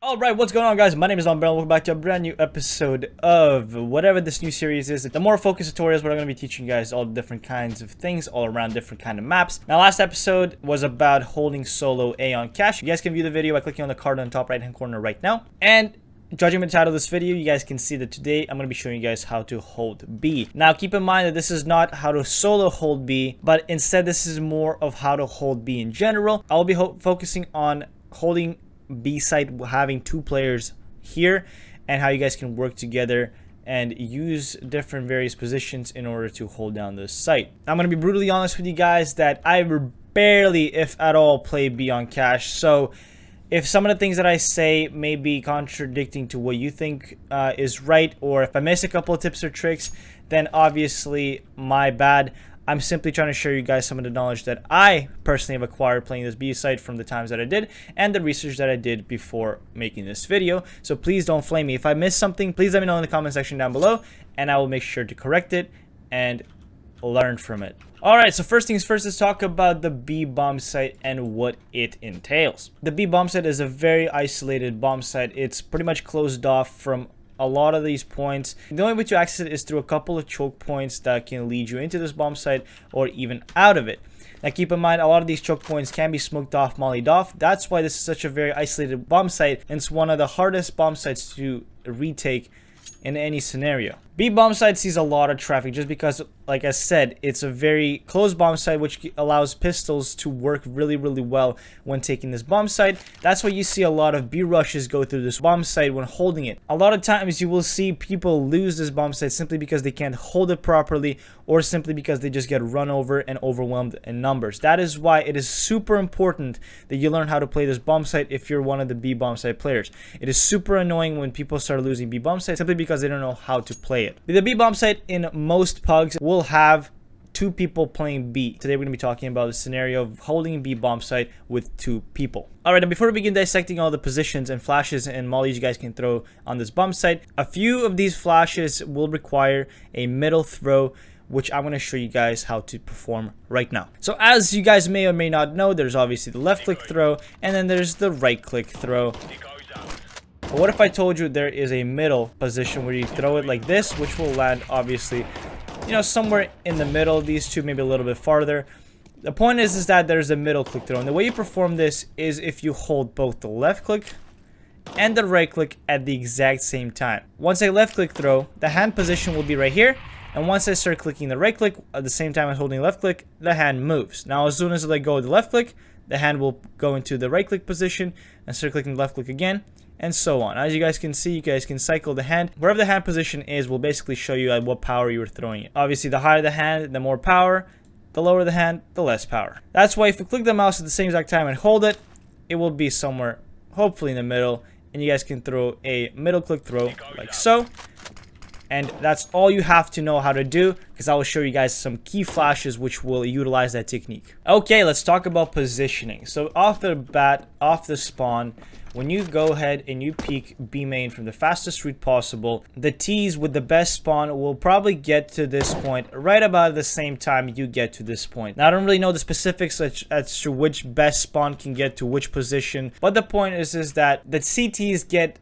Alright, what's going on, guys? My name is Umbrella. Welcome back to a brand new episode of whatever this new series is. The more focused tutorials where I'm going to be teaching you guys all different kinds of things all around different kind of maps. Now, last episode was about holding solo A on cache. You guys can view the video by clicking on the card on the top right hand corner right now. And judging by the title of this video, you guys can see that today I'm going to be showing you guys how to hold B. Now, keep in mind that this is not how to solo hold B, but instead this is more of how to hold B in general. I'll be focusing on holding B site, having two players here, and how you guys can work together and use different various positions in order to hold down this site. I'm going to be brutally honest with you guys that I barely, if at all, play B on cache. So if some of the things that I say may be contradicting to what you think is right, or if I miss a couple of tips or tricks, then obviously my bad. I'm simply trying to share you guys some of the knowledge that I personally have acquired playing this B site from the times that I did and the research that I did before making this video. So please don't flame me. If I missed something, please let me know in the comment section down below and I will make sure to correct it and learn from it. Alright, so first things first, let's talk about the B bomb site and what it entails. The B bomb site is a very isolated bomb site. It's pretty much closed off from a lot of these points. The only way to access it is through a couple of choke points that can lead you into this bomb site or even out of it. Now keep in mind, a lot of these choke points can be smoked off, mollied off. That's why this is such a very isolated bomb site, and it's one of the hardest bomb sites to retake in any scenario. B bomb site sees a lot of traffic just because, like I said, it's a very closed bomb site which allows pistols to work really well when taking this bomb site. That's why you see a lot of B rushes go through this bomb site when holding it. A lot of times you will see people lose this bomb site simply because they can't hold it properly, or simply because they just get run over and overwhelmed in numbers. That is why it is super important that you learn how to play this bomb site if you're one of the B bomb site players. It is super annoying when people start losing B bomb sites simply because they don't know how to play it. The B bomb site in most pugs will have two people playing B. Today we're going to be talking about the scenario of holding a B bomb site with two people. Alright, and before we begin dissecting all the positions and flashes and mollies you guys can throw on this bomb site, a few of these flashes will require a middle throw, which I'm going to show you guys how to perform right now. So as you guys may or may not know, there's obviously the left click throw, and then there's the right click throw. But what if I told you there is a middle position where you throw it like this, which will land obviously, you know, somewhere in the middle of these two, maybe a little bit farther. The point is that there's a middle click throw, and the way you perform this is if you hold both the left click and the right click at the exact same time. Once I left click throw, the hand position will be right here, and once I start clicking the right click at the same time as holding left click, the hand moves. Now as soon as I let go of the left click, the hand will go into the right click position and start clicking left click again, and so on. As you guys can see, you guys can cycle the hand. Wherever the hand position is will basically show you at what power you were throwing it. Obviously, the higher the hand, the more power. The lower the hand, the less power. That's why if you click the mouse at the same exact time and hold it, it will be somewhere, hopefully in the middle, and you guys can throw a middle click throw like so. And that's all you have to know how to do, because I will show you guys some key flashes which will utilize that technique. Okay, let's talk about positioning. So off the bat, off the spawn, when you go ahead and you peek B main from the fastest route possible, the T's with the best spawn will probably get to this point right about the same time you get to this point. Now, I don't really know the specifics as to which best spawn can get to which position, but the point is that the CTs get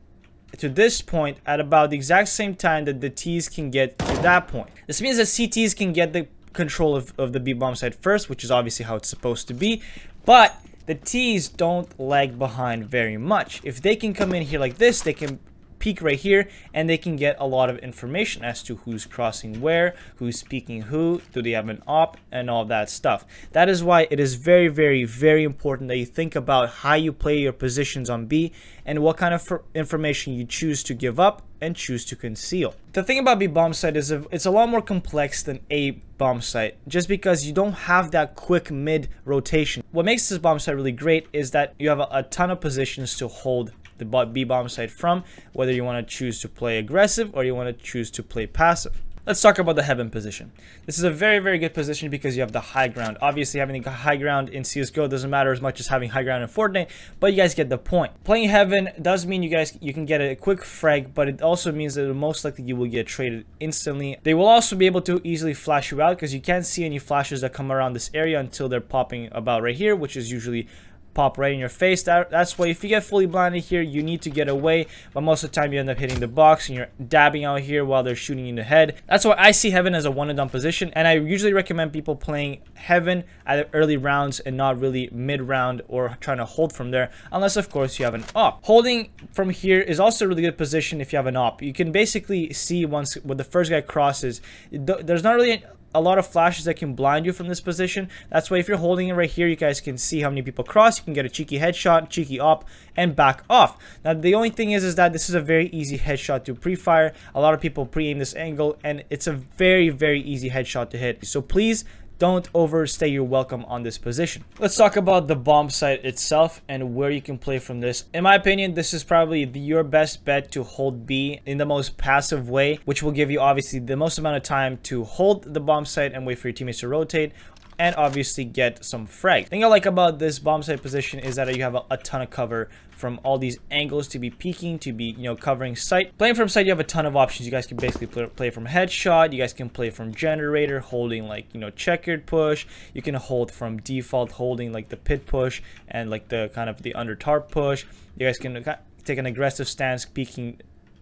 to this point at about the exact same time that the T's can get to that point. This means that CTs can get the control of the B bomb site first, which is obviously how it's supposed to be, but the T's don't lag behind very much. If they can come in here like this, they can peek right here and they can get a lot of information as to who's crossing where, who's speaking who, do they have an op, and all that stuff. That is why it is very important that you think about how you play your positions on B and what kind of information you choose to give up and choose to conceal. The thing about B bomb site is it's a lot more complex than A bomb site, just because you don't have that quick mid rotation. What makes this bomb site really great is that you have a ton of positions to hold the B bomb site from, whether you want to choose to play aggressive or you want to choose to play passive. Let's talk about the heaven position. This is a very good position because you have the high ground. Obviously, having the high ground in CSGO doesn't matter as much as having high ground in Fortnite, but you guys get the point. Playing heaven does mean you can get a quick frag, but it also means that most likely you will get traded instantly. They will also be able to easily flash you out because you can't see any flashes that come around this area until they're popping about right here, which is usually pop right in your face. That's why if you get fully blinded here, you need to get away, but most of the time you end up hitting the box and you're dabbing out here while they're shooting you in the head. That's why I see Heaven as a one and done position, and I usually recommend people playing Heaven at early rounds and not really mid round or trying to hold from there, unless of course you have an op. Holding from here is also a really good position if you have an op. You can basically see once when the first guy crosses, there's not really a lot of flashes that can blind you from this position. That's why if you're holding it right here, you guys can see how many people cross. You can get a cheeky headshot, cheeky op, and back off. Now the only thing is that this is a very easy headshot to pre-fire. A lot of people pre-aim this angle, and it's a very, very easy headshot to hit. So please don't overstay your welcome on this position. Let's talk about the bomb site itself and where you can play from this. In my opinion, this is probably your best bet to hold B in the most passive way, which will give you obviously the most amount of time to hold the bomb site and wait for your teammates to rotate, and obviously get some frag. The thing I like about this bomb site position is that you have a ton of cover from all these angles to be peeking, to be, you know, covering sight. Playing from sight, you have a ton of options. You guys can basically play from headshot. You guys can play from generator, holding like, you know, checkered push. You can hold from default, holding like the pit push and like the kind of the under tarp push. You guys can take an aggressive stance, peeking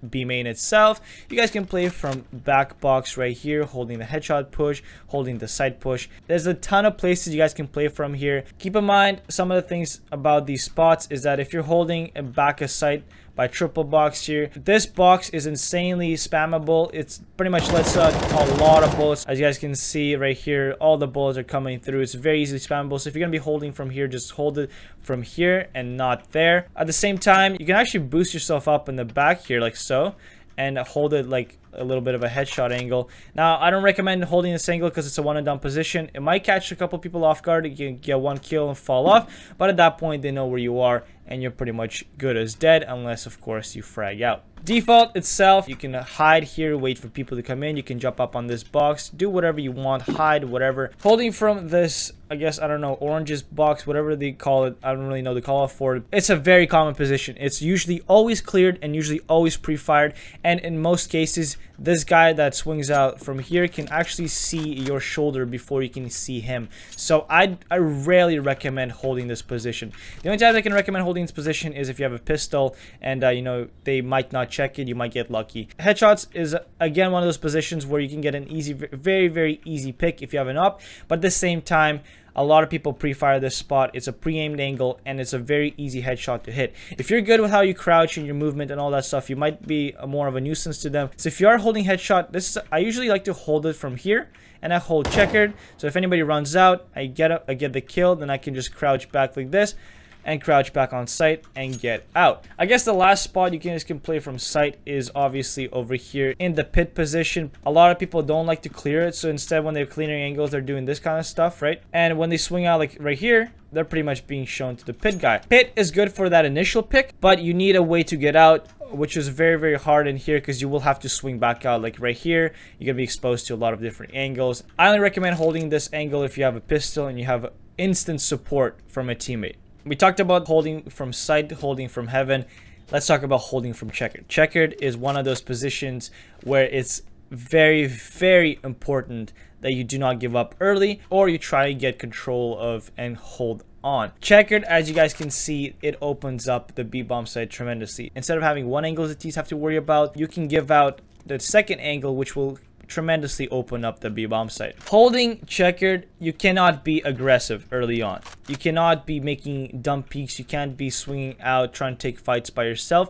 B main itself. You guys can play from back box right here, holding the headshot push, holding the side push. There's a ton of places you guys can play from here. Keep in mind, some of the things about these spots is that if you're holding a back of sight by triple box here, this box is insanely spammable. It's pretty much lets out a lot of bullets. As you guys can see right here, all the bullets are coming through. It's very easily spammable. So if you're gonna be holding from here, just hold it from here and not there. At the same time, you can actually boost yourself up in the back here like so, and hold it like a little bit of a headshot angle. Now, I don't recommend holding this angle because it's a one and done position. It might catch a couple people off guard. You can get one kill and fall off, but at that point, they know where you are and you're pretty much good as dead, unless of course you frag out. Default itself, you can hide here, wait for people to come in. You can jump up on this box, do whatever you want, hide, whatever. Holding from this, I guess, I don't know, oranges box, whatever they call it, I don't really know the call out for it. It's a very common position. It's usually always cleared and usually always pre-fired, and in most cases, this guy that swings out from here can actually see your shoulder before you can see him. So I rarely recommend holding this position. The only time I can recommend holding this position is if you have a pistol and you know, they might not check it, you might get lucky. Headshots is again one of those positions where you can get an easy, very, very easy pick if you have an up, but at the same time, a lot of people pre-fire this spot. It's a pre-aimed angle and it's a very easy headshot to hit. If you're good with how you crouch and your movement and all that stuff, you might be more of a nuisance to them. So if you are holding headshot, I usually like to hold it from here, and I hold checkered. So if anybody runs out, I get the kill, then I can just crouch back like this and crouch back on sight and get out. I guess the last spot you guys can play from sight is obviously over here in the pit position. A lot of people don't like to clear it, so instead when they're clearing angles, they're doing this kind of stuff, right? And when they swing out like right here, they're pretty much being shown to the pit guy. Pit is good for that initial pick, but you need a way to get out, which is very, very hard in here because you will have to swing back out like right here. You're gonna be exposed to a lot of different angles. I only recommend holding this angle if you have a pistol and you have instant support from a teammate. We talked about holding from sight, holding from heaven. Let's talk about holding from checkered. Checkered is one of those positions where it's very, very important that you do not give up early, or you try to get control of and hold on. Checkered, as you guys can see, it opens up the B bomb site tremendously. Instead of having one angle that teams have to worry about, you can give out the second angle, which will tremendously open up the B bomb site. Holding checkered, you cannot be aggressive early on. You cannot be making dumb peeks. You can't be swinging out trying to take fights by yourself.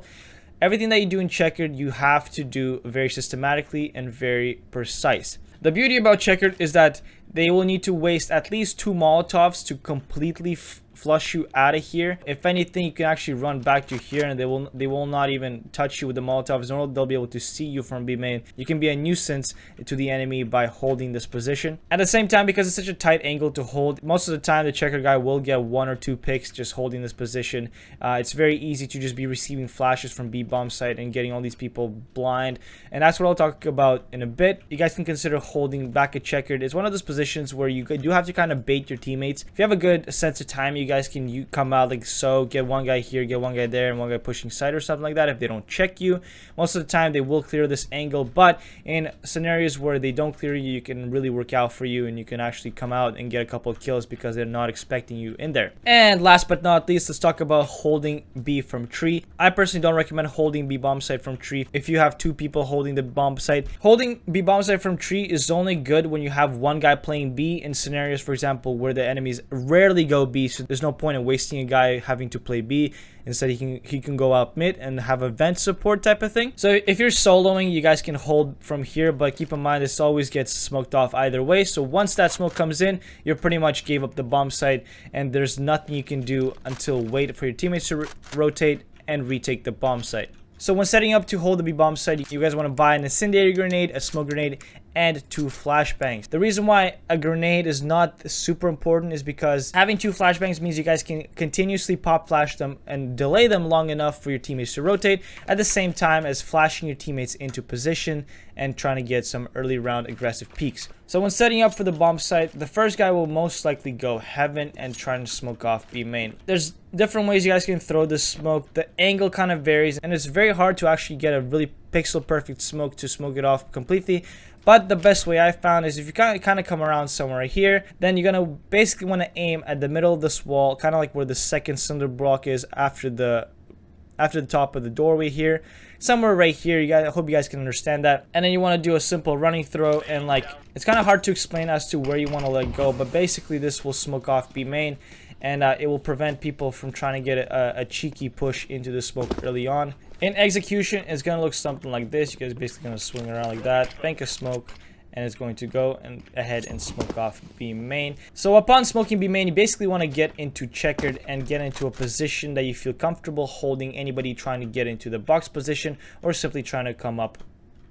Everything that you do in checkered, you have to do very systematically and very precise. The beauty about checkered is that they will need to waste at least 2 Molotovs to completely flush you out of here. If anything, you can actually run back to here and they will not even touch you with the Molotovs, nor they'll be able to see you from B main. You can be a nuisance to the enemy by holding this position. At the same time, because it's such a tight angle to hold, most of the time the checker guy will get 1 or 2 picks just holding this position. It's very easy to just be receiving flashes from B bomb site and getting all these people blind, and that's what I'll talk about in a bit. You guys can consider holding back at checkered. It's one of those positions where you do have to kind of bait your teammates. If you have a good sense of time, you guys can come out like so, get one guy here, get one guy there, and one guy pushing side or something like that. If they don't check you, most of the time they will clear this angle, but in scenarios where they don't clear you, you can really work out for you, and you can actually come out and get a couple of kills because they're not expecting you in there. And last but not least, let's talk about holding B from tree. I personally don't recommend holding B bomb site from tree if you have two people holding the bomb site. Holding B bomb site from tree is only good when you have one guy playing B in scenarios, for example, where the enemies rarely go B, so there's no point in wasting a guy having to play B. Instead, he can go out mid and have a vent support type of thing. So if you're soloing, you guys can hold from here, but keep in mind this always gets smoked off either way. So once that smoke comes in, you pretty much gave up the bomb site, and there's nothing you can do until wait for your teammates to rotate and retake the bomb site. So when setting up to hold the B bomb site, you guys want to buy an incendiary grenade, a smoke grenade, and 2 flashbangs. The reason why a grenade is not super important is because having 2 flashbangs means you guys can continuously pop flash them and delay them long enough for your teammates to rotate, at the same time as flashing your teammates into position and trying to get some early round aggressive peaks. So when setting up for the bomb site, the first guy will most likely go heaven and try to smoke off B main. There's different ways you guys can throw this smoke. The angle kind of varies, and it's very hard to actually get a really pixel perfect smoke to smoke it off completely. But the best way I found is if you kind of come around somewhere here, then you're gonna basically want to aim at the middle of this wall, kind of like where the second cinder block is after the top of the doorway here, somewhere right here. I hope you guys can understand that. And then you want to do a simple running throw, and like it's kind of hard to explain as to where you want to let go, but basically this will smoke off B main, and it will prevent people from trying to get a cheeky push into the smoke early on. In execution, it's going to look something like this. You guys are basically going to swing around like that, bank a smoke, and it's going to go ahead and smoke off B main. So upon smoking B main, you basically want to get into checkered and get into a position that you feel comfortable holding anybody trying to get into the box position or simply trying to come up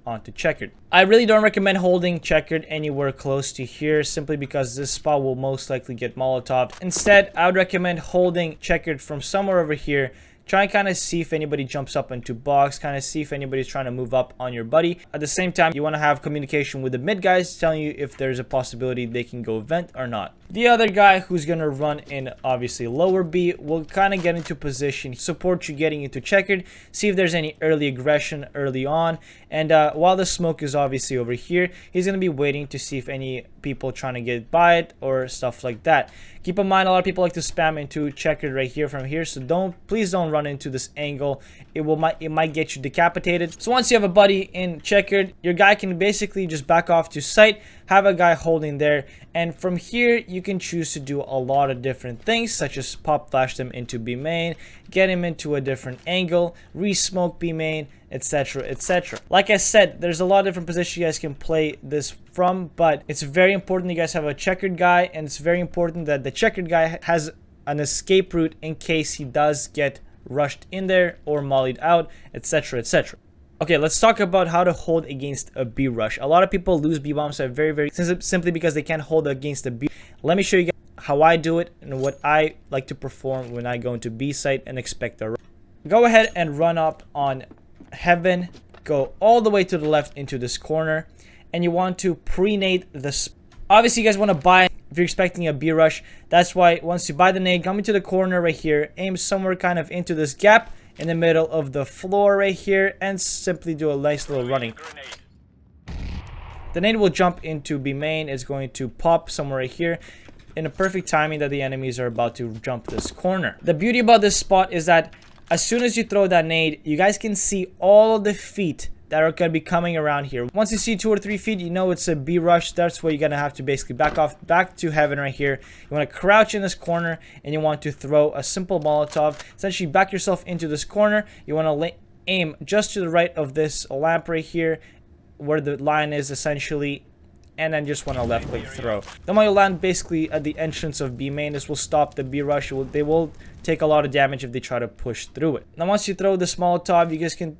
onto checkered. I really don't recommend holding checkered anywhere close to here, simply because this spot will most likely get Molotov. Instead, I would recommend holding checkered from somewhere over here. Try and kind of see if anybody jumps up into box, kind of see if anybody's trying to move up on your buddy. At the same time, you want to have communication with the mid guys, telling you if there's a possibility they can go vent or not. The other guy who's going to run in obviously lower B will kind of get into position, support you getting into checkered, see if there's any early aggression early on. And while the smoke is obviously over here, he's going to be waiting to see if any people trying to get by it or stuff like that. Keep in mind, a lot of people like to spam into checkered right here from here, so please don't run into this angle. It might get you decapitated. So once you have a buddy in checkered, your guy can basically just back off to site, have a guy holding there, and from here you can choose to do a lot of different things, such as pop flash them into B main, get him into a different angle, re-smoke B main, etc, etc. Like I said, there's a lot of different positions you guys can play this from, but it's very important you guys have a checkered guy, and it's very important that the checkered guy has an escape route in case he does get rushed in there or mollied out, etc, etc. Okay, let's talk about how to hold against a B rush. A lot of people lose B bombs very simply because they can't hold against a B. Let me show you guys how I do it and what I like to perform when I go into B site and expect a rush. Go ahead and run up on heaven, go all the way to the left into this corner, and you want to pre-nade the obviously you guys want to buy if you're expecting a B rush. That's why once you buy the nade, come into the corner right here, aim somewhere kind of into this gap in the middle of the floor right here, and simply do a nice little running. The nade will jump into B main. It's going to pop somewhere right here in a perfect timing that the enemies are about to jump this corner. The beauty about this spot is that as soon as you throw that nade, you guys can see all of the feet that are going to be coming around here. Once you see 2 or 3 feet, you know it's a B rush. That's where you're going to have to basically back off back to heaven right here. You want to crouch in this corner, and you want to throw a simple Molotov. Essentially back yourself into this corner. You want to aim just to the right of this lamp right here where the line is essentially, and then just want to left click throw. Then when you land basically at the entrance of B main, this will stop the B rush. They will take a lot of damage if they try to push through it. Now once you throw this Molotov, you guys can,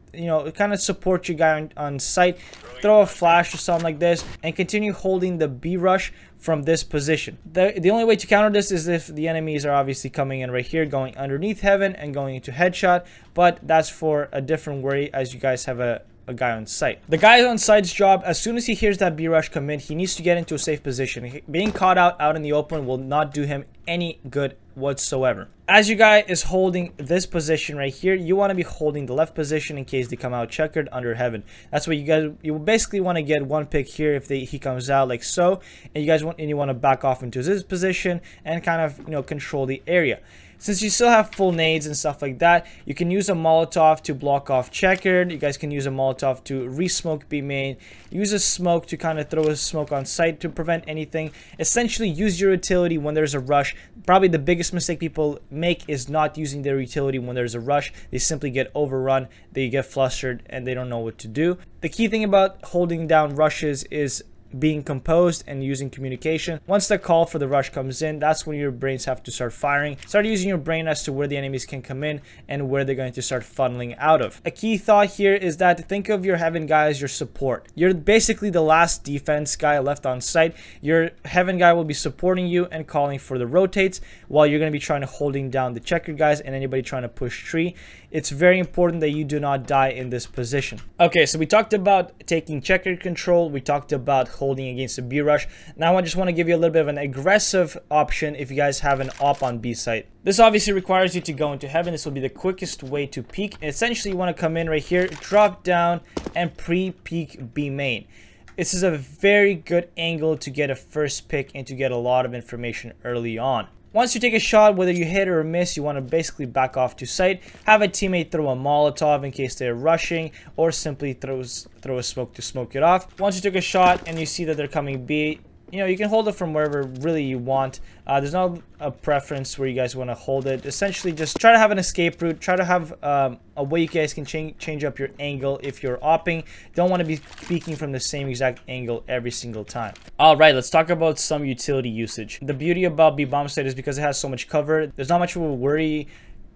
kind of support your guy on site, throw a flash or something like this, and continue holding the B rush from this position. The only way to counter this is if the enemies are obviously coming in right here, going underneath heaven and going into headshot, but that's for a different worry, as you guys have a a guy on site. The guy on site's job, as soon as he hears that B rush come in, he needs to get into a safe position. Being caught out in the open will not do him any good whatsoever. As you guy is holding this position right here, you want to be holding the left position in case they come out checkered under heaven. That's what you basically want to get one pick here if he comes out like so, and you want to back off into this position and kind of, you know, control the area. Since you still have full nades and stuff like that, you can use a Molotov to block off checkered. You guys can use a Molotov to re-smoke B main. Use a smoke to kind of throw a smoke on site to prevent anything. Essentially, use your utility when there's a rush. Probably the biggest mistake people make is not using their utility when there's a rush. They simply get overrun, they get flustered, and they don't know what to do. The key thing about holding down rushes is being composed and using communication. Once the call for the rush comes in, that's when your brains have to start firing. Start using your brain as to where the enemies can come in and where they're going to start funneling out of. A key thought here is that think of your heaven guy as your support. You're basically the last defense guy left on site. Your heaven guy will be supporting you and calling for the rotates while you're going to be trying to holding down the checkered guys and anybody trying to push tree. It's very important that you do not die in this position. Okay, so we talked about taking checkered control. We talked about holding against a B rush. Now I just want to give you a little bit of an aggressive option if you guys have an op on B site. This obviously requires you to go into heaven. This will be the quickest way to peek. And essentially, you want to come in right here, drop down, and pre-peek B main. This is a very good angle to get a first pick and to get a lot of information early on. Once you take a shot, whether you hit or miss, you want to basically back off to site. Have a teammate throw a Molotov in case they're rushing, or simply throw a smoke to smoke it off. Once you took a shot and you see that they're coming B, you know, you can hold it from wherever really you want. There's not a preference where you guys want to hold it. Essentially, just try to have an escape route. Try to have a way you guys can change up your angle if you're opping. Don't want to be peeking from the same exact angle every single time. All right, let's talk about some utility usage. The beauty about B bomb site is because it has so much cover, there's not much of a worry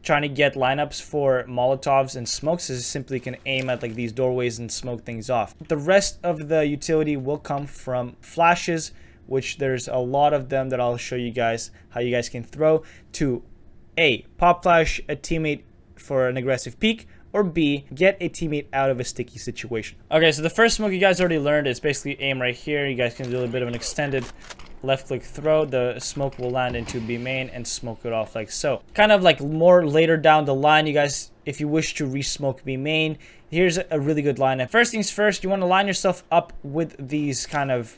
trying to get lineups for Molotovs and smokes, is simply can aim at like these doorways and smoke things off. The rest of the utility will come from flashes, which there's a lot of them that I'll show you guys how you guys can throw to A, pop flash a teammate for an aggressive peek, or B, get a teammate out of a sticky situation. Okay, so the first smoke you guys already learned is basically aim right here. You guys can do a bit of an extended left click throw. The smoke will land into B main and smoke it off like so. Kind of like more later down the line, you guys, if you wish to re-smoke B main, here's a really good line. And first things first, you want to line yourself up with these kind of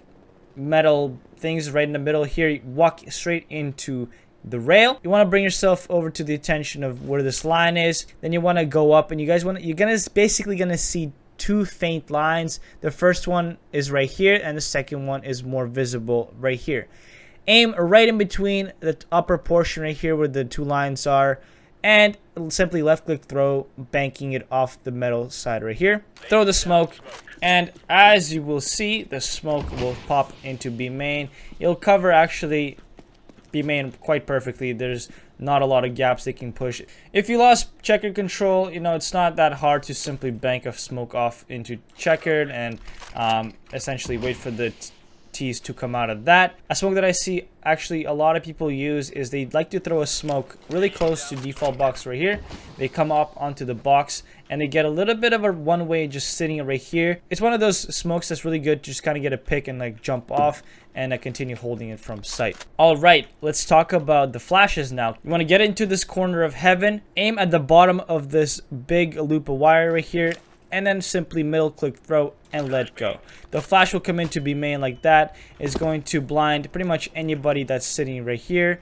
metal things right in the middle here. You walk straight into the rail. You want to bring yourself over to the attention of where this line is. Then you want to go up, and you're basically gonna see two faint lines. The first one is right here, and the second one is more visible right here. Aim right in between the upper portion right here where the two lines are, and simply left click throw, banking it off the metal side right here. Throw the smoke, and as you will see, the smoke will pop into B main. It'll cover actually B main quite perfectly. There's not a lot of gaps they can push. If you lost checkered control, you know, it's not that hard to simply bank a smoke off into checkered and essentially wait for the T's to come out of that. A smoke that I see actually a lot of people use is they like to throw a smoke really close to default box right here. They come up onto the box and they get a little bit of a one-way just sitting right here. It's one of those smokes that's really good to just kind of get a pick and like jump off and continue holding it from sight. All right, let's talk about the flashes now. You want to get into this corner of heaven, aim at the bottom of this big loop of wire right here, and then simply middle click throw and let go. The flash will come into B main like that. It's going to blind pretty much anybody that's sitting right here,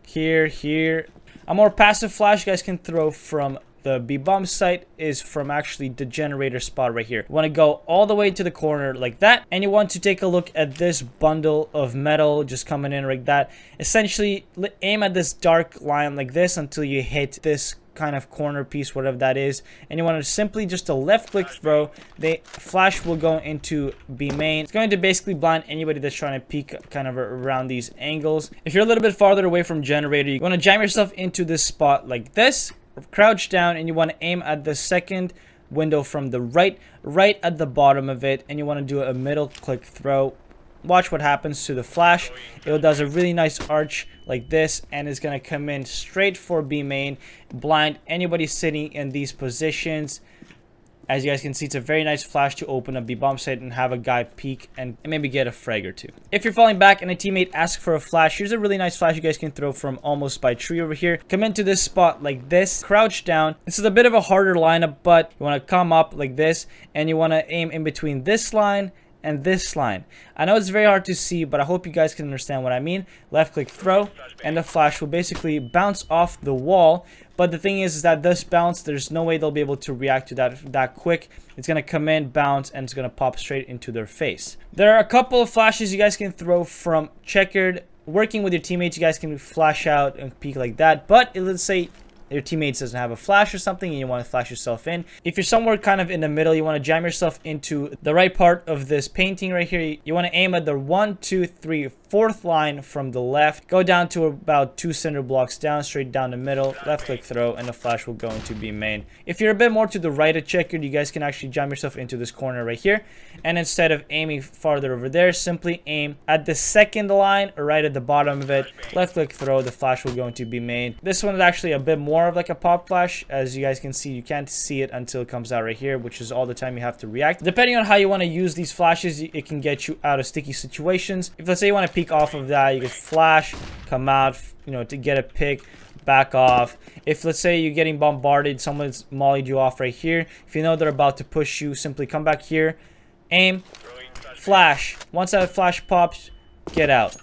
here. A more passive flash you guys can throw from the B bomb site is from actually the generator spot right here. You want to go all the way to the corner like that, and you want to take a look at this bundle of metal just coming in like that. Essentially, aim at this dark line like this until you hit this kind of corner piece, whatever that is, and you want to simply just a left click throw. The flash will go into B main. It's going to basically blind anybody that's trying to peek kind of around these angles. If you're a little bit farther away from generator, you want to jam yourself into this spot like this, crouch down, and you want to aim at the second window from the right at the bottom of it, and you want to do a middle click throw. Watch what happens to the flash. It does a really nice arch like this, and it's going to come in straight for B main, blind anybody sitting in these positions. As you guys can see, it's a very nice flash to open a B-bomb site and have a guy peek and maybe get a frag or two. If you're falling back and a teammate asks for a flash, here's a really nice flash you guys can throw from almost by tree over here. Come into this spot like this, crouch down. This is a bit of a harder lineup, but you want to come up like this and you want to aim in between this line and this line. I know it's very hard to see, but I hope you guys can understand what I mean. Left click throw, and the flash will basically bounce off the wall. But the thing is that this bounce, there's no way they'll be able to react to that quick. It's gonna come in, bounce, and it's gonna pop straight into their face. There are a couple of flashes you guys can throw from checkered. Working with your teammates, you guys can flash out and peek like that. But let's say your teammates doesn't have a flash or something and you want to flash yourself in. If you're somewhere kind of in the middle, you want to jam yourself into the right part of this painting right here. You want to aim at the 1, 2, 3, 4th line from the left. Go down to about 2 cinder blocks down, straight down the middle. Left click throw, and the flash will go into B main. If you're a bit more to the right of checkered, you guys can actually jam yourself into this corner right here. And instead of aiming farther over there, simply aim at the 2nd line or right at the bottom of it. Left click throw, the flash will go into B main. This one is actually a bit more of like a pop flash. As you guys can see, you can't see it until it comes out right here, which is all the time you have to react. Depending on how you want to use these flashes, it can get you out of sticky situations. If let's say you want to peek off of that, you can flash, come out, you know, to get a pick, back off. If let's say you're getting bombarded, someone's mollied you off right here, if you know they're about to push you, simply come back here, aim, flash. Once that flash pops, get out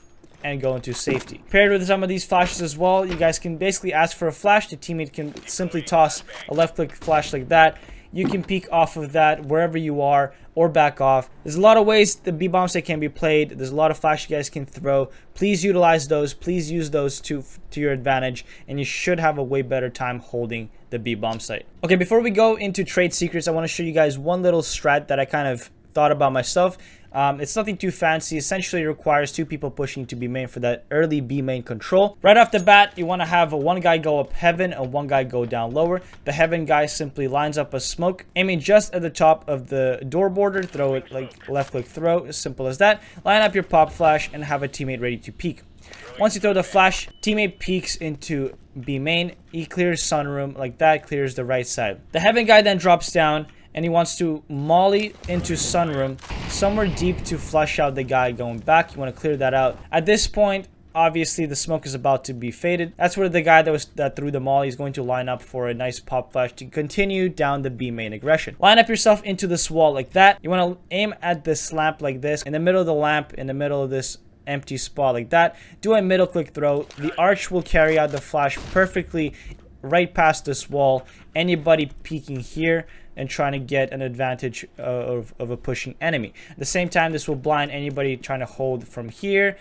and go into safety. Paired with some of these flashes as well, you guys can basically ask for a flash. The teammate can simply toss a left click flash like that. You can peek off of that wherever you are or back off. There's a lot of ways the B-bomb site can be played. There's a lot of flash you guys can throw. Please utilize those. Please use those to your advantage, and you should have a way better time holding the B-bomb site. Okay, before we go into trade secrets, I want to show you guys one little strat that I kind of thought about myself. It's nothing too fancy. Essentially, it requires 2 people pushing to B main for that early B main control. Right off the bat, you want to have one guy go up heaven and one guy go down lower. The heaven guy simply lines up a smoke, aiming just at the top of the door border. Throw it like left click throw, as simple as that. Line up your pop flash and have a teammate ready to peek. Once you throw the flash, teammate peeks into B main. He clears sunroom like that, clears the right side. The heaven guy then drops down and he wants to molly into sunroom somewhere deep to flush out the guy going back. You want to clear that out. At this point, obviously the smoke is about to be faded. That's where the guy that threw the molly is going to line up for a nice pop flash to continue down the B main aggression. Line up yourself into this wall like that. You want to aim at this lamp like this, in the middle of the lamp, in the middle of this empty spot like that. Do a middle click throw. The arch will carry out the flash perfectly right past this wall. Anybody peeking here and trying to get an advantage of a pushing enemy. At the same time, this will blind anybody trying to hold from here,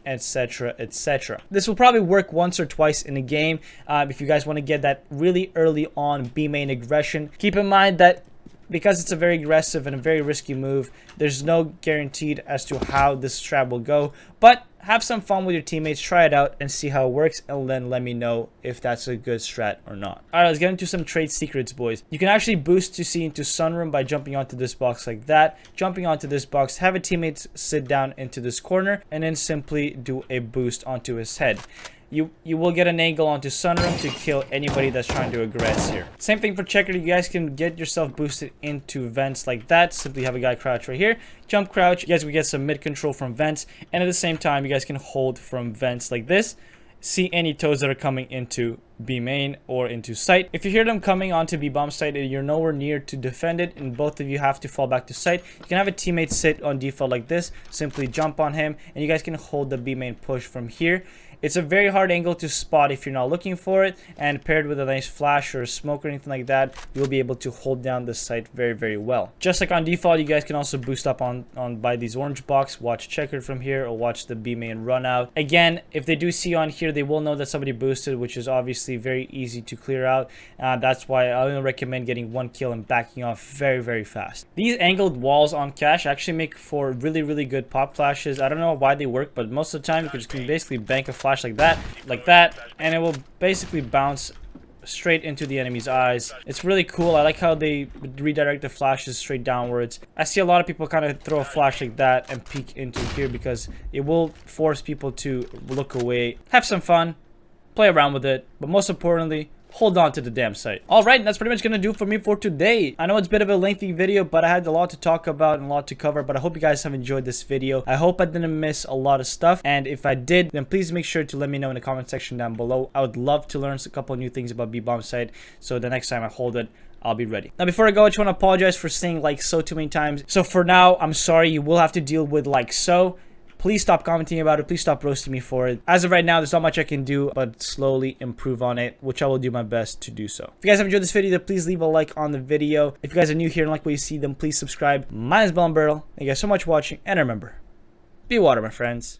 etc, etc. This will probably work once or twice in a game if you guys want to get that really early on B main aggression. Keep in mind that because it's a very aggressive and a very risky move, there's no guaranteed as to how this strat will go, but have some fun with your teammates, try it out and see how it works, and then let me know if that's a good strat or not. Alright, let's get into some trade secrets, boys. You can actually boost to see into sunroom by jumping onto this box like that. Jumping onto this box, have a teammate sit down into this corner, and then simply do a boost onto his head. You will get an angle onto sunroom to kill anybody that's trying to aggress here. Same thing for checker. You guys can get yourself boosted into vents like that. Simply have a guy crouch right here, jump crouch. You guys will get some mid control from vents, and at the same time you guys can hold from vents like this. See any toes that are coming into B main or into site. If you hear them coming onto B bomb site and you're nowhere near to defend it and both of you have to fall back to site, you can have a teammate sit on default like this, simply jump on him, and you guys can hold the B main push from here. It's a very hard angle to spot if you're not looking for it, and paired with a nice flash or a smoke or anything like that, you'll be able to hold down the site very, very well. Just like on default, you guys can also boost up on by these orange box, watch checkered from here, or watch the B main run out. Again, if they do see on here, they will know that somebody boosted, which is obviously very easy to clear out. That's why I only recommend getting 1 kill and backing off very, very fast. These angled walls on cache actually make for really, really good pop flashes. I don't know why they work, but most of the time you can basically bank a flash like that, and it will basically bounce straight into the enemy's eyes. It's really cool. I like how they redirect the flashes straight downwards. I see a lot of people kind of throw a flash like that and peek into here because it will force people to look away. Have some fun, play around with it, but most importantly, hold on to the damn site. Alright, that's pretty much gonna do for me for today. I know it's a bit of a lengthy video, but I had a lot to talk about and a lot to cover, but I hope you guys have enjoyed this video. I hope I didn't miss a lot of stuff, and if I did, then please make sure to let me know in the comment section down below. I would love to learn a couple of new things about B-Bombsight, so the next time I hold it, I'll be ready. Now, before I go, I just want to apologize for saying like so too many times. So for now, I'm sorry, you will have to deal with like so. Please stop commenting about it. Please stop roasting me for it. As of right now, there's not much I can do, but slowly improve on it, which I will do my best to do so. If you guys have enjoyed this video, then please leave a like on the video. If you guys are new here and like what you see, then please subscribe. My name is BellonBurl. Thank you guys so much for watching, and remember, be water, my friends.